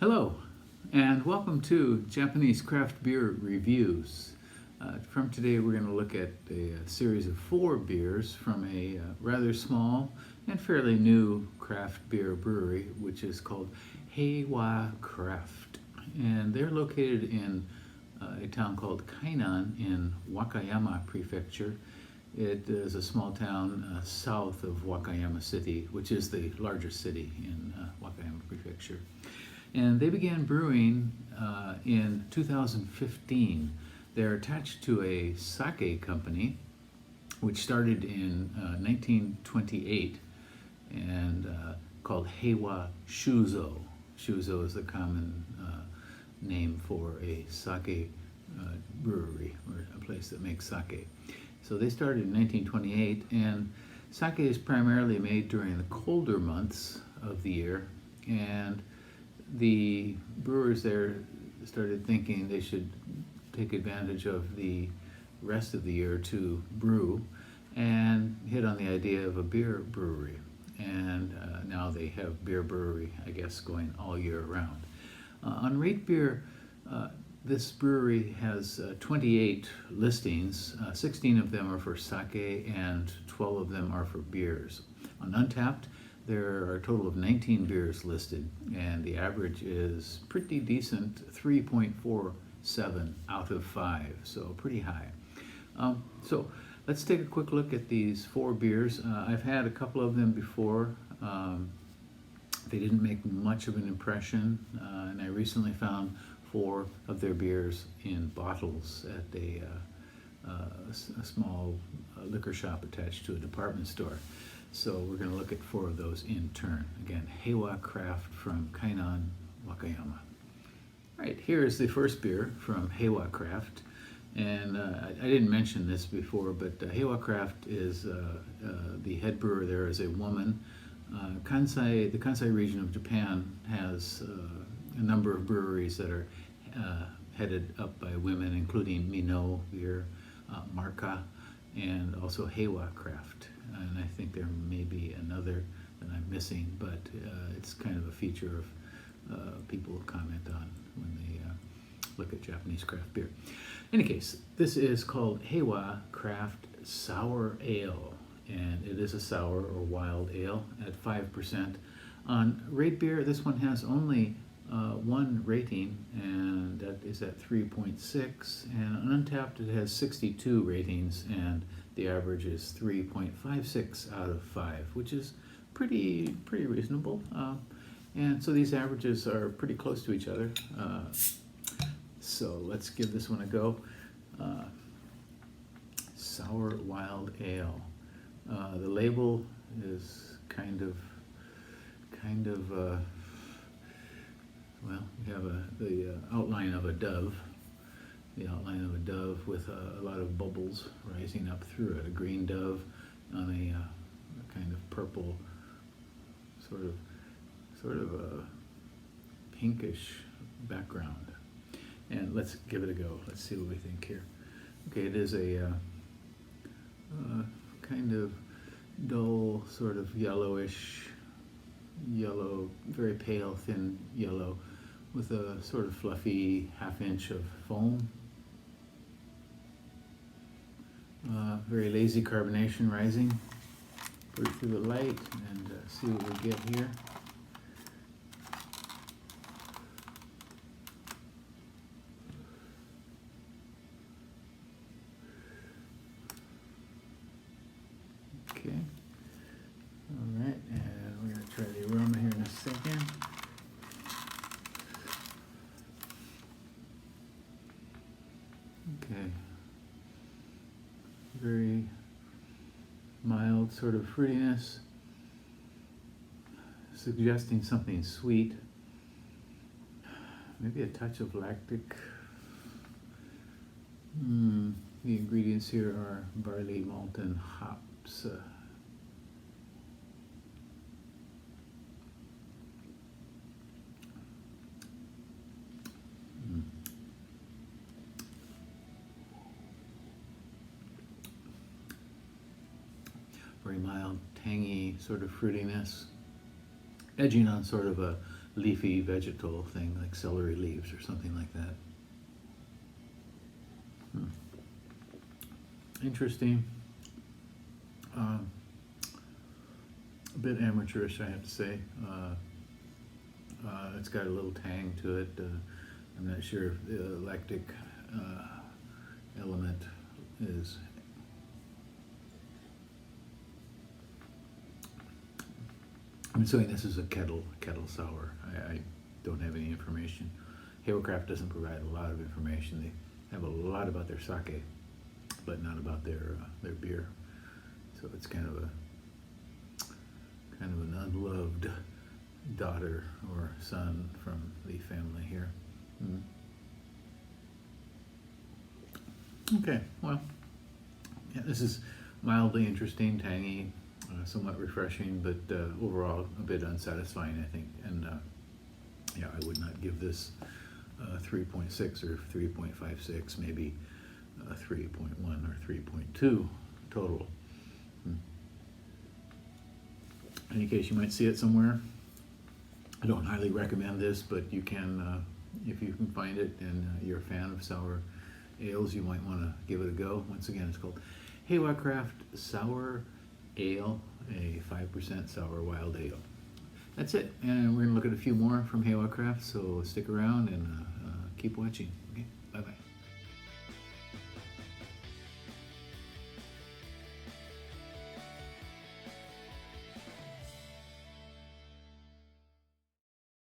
Hello, and welcome to Japanese Craft Beer Reviews. From today, we're going to look at a series of 4 beers from a rather small and fairly new craft beer brewery, which is called Heiwa Craft. And they're located in a town called Kainan in Wakayama Prefecture. It is a small town south of Wakayama City, which is the largest city in Wakayama Prefecture. And they began brewing in 2015. They're attached to a sake company, which started in 1928 and called Heiwa Shuzo. Shuzo is the common name for a sake brewery, or a place that makes sake. So they started in 1928, and sake is primarily made during the colder months of the year, and the brewers there started thinking they should take advantage of the rest of the year to brew, and hit on the idea of a beer brewery. And now they have beer brewery, I guess, going all year round. On RateBeer, this brewery has 28 listings. 16 of them are for sake and 12 of them are for beers. On Untappd, there are a total of 19 beers listed, and the average is pretty decent, 3.47 out of 5, so pretty high. So let's take a quick look at these 4 beers. I've had a couple of them before. They didn't make much of an impression, and I recently found 4 of their beers in bottles at a small liquor shop attached to a department store. So we're going to look at 4 of those in turn. Again, Heiwa Craft from Kainan, Wakayama. All right, here is the first beer from Heiwa Craft. And I didn't mention this before, but Heiwa Craft is the head brewer there is a woman. The Kansai region of Japan has a number of breweries that are headed up by women, including Mino Beer, Marka, and also Heiwa Craft. And I think there may be another that I'm missing, but it's kind of a feature of people comment on when they look at Japanese craft beer. In any case, this is called Heiwa Craft Sour Ale, and it is a sour or wild ale at 5%. On RateBeer, this one has only 1 rating, and that is at 3.6, and on Untappd it has 62 ratings, and the average is 3.56 out of 5, which is pretty reasonable. And so these averages are pretty close to each other. So let's give this one a go. Sour Wild Ale. The label is kind of well, we have the outline of a dove. The outline of a dove with a lot of bubbles rising up through it. A green dove on a kind of purple, sort of a pinkish background. And let's give it a go. Let's see what we think here. Okay, it is a kind of dull, sort of yellowish, yellow, very pale, thin yellow, with a sort of fluffy half-inch of foam. Very lazy carbonation rising. Put it through the light and see what we get here. Okay. All right, and we're going to try the aroma here in a second. Okay. Very mild sort of fruitiness, suggesting something sweet. Maybe a touch of lactic. The ingredients here are barley, malt, and hops. Very mild, tangy sort of fruitiness, edging on sort of a leafy vegetal thing like celery leaves or something like that. Interesting. A bit amateurish, I have to say. It's got a little tang to it. I'm not sure if the lactic element is. I'm assuming this is a kettle sour. I don't have any information. Heiwa Craft doesn't provide a lot of information. They have a lot about their sake, but not about their beer. So it's kind of an unloved daughter or son from the family here. Okay, well, yeah, this is mildly interesting, tangy, somewhat refreshing, but overall a bit unsatisfying, I think. And yeah, I would not give this 3.6 or 3.56, maybe 3.1 or 3.2 total. In any case, you might see it somewhere. I don't highly recommend this, but you can, if you can find it and you're a fan of sour ales, you might want to give it a go. Once again, it's called Heiwa Craft Sour Ale, a 5% sour wild ale. That's it, and we're going to look at a few more from Heiwa Craft, so stick around and keep watching. Okay?